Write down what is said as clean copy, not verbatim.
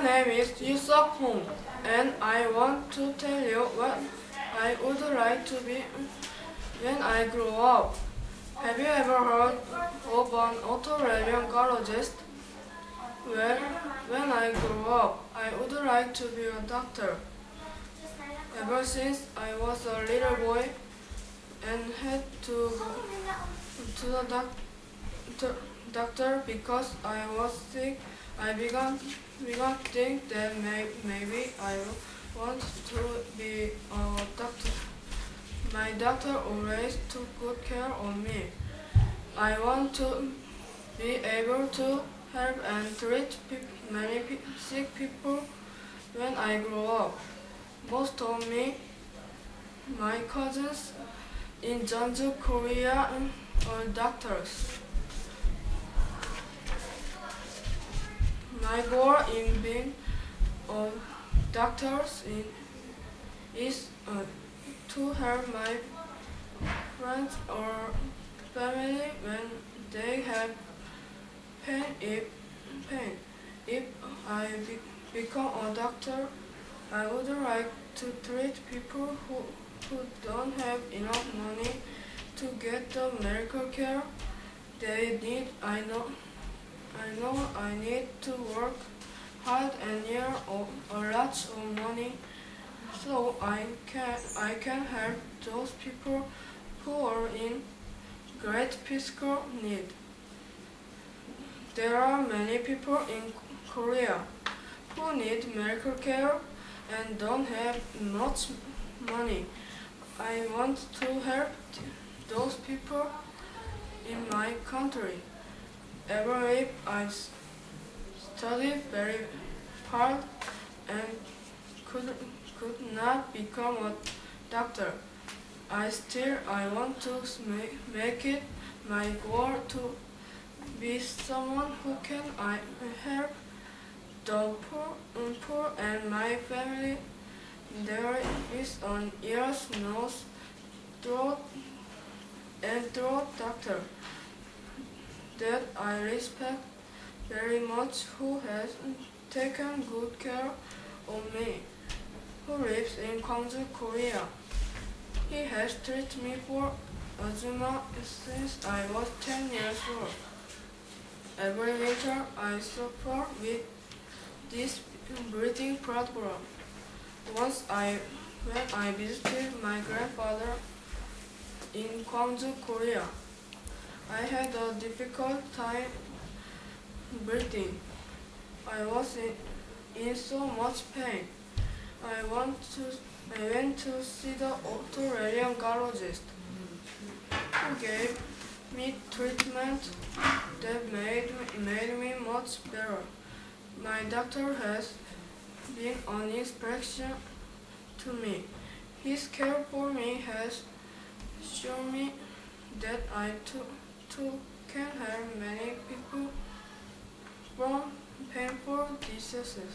name is Yusok Hong, and I want to tell you what I would like to be when I grow up. Have you ever heard of an otolaryngologist? Well, when I grow up, I would like to be a doctor. Ever since I was a little boy and had to go to the doctor because I was sick, I began to think that maybe I want to be a doctor. My doctor always took good care of me. I want to be able to help and treat many sick people when I grow up. Most of my cousins in Jeonju, Korea are doctors. My goal in being a doctor is to help my friends or family when they have pain. If I become a doctor, I would like to treat people who don't have enough money to get the medical care they need. I know I need to work hard and earn a lot of money so I can help those people who are in great physical need. There are many people in Korea who need medical care and don't have much money. I want to help those people in my country. Even if I studied very hard and could not become a doctor, I want to make it my goal to be someone who can help the poor and my family. There is an ears, nose, throat, and throat doctor that I respect very much who has taken good care of me, who lives in Gwangju, Korea. He has treated me for asthma since I was 10 years old. Every winter I suffer with this breathing problem. Once when I visited my grandfather in Gwangju, Korea, I had a difficult time breathing. I was in so much pain. I went to see the otolaryngologist, who gave me treatment that made me much better. My doctor has been an inspiration to me. His care for me has shown me that I too can help many people from painful diseases.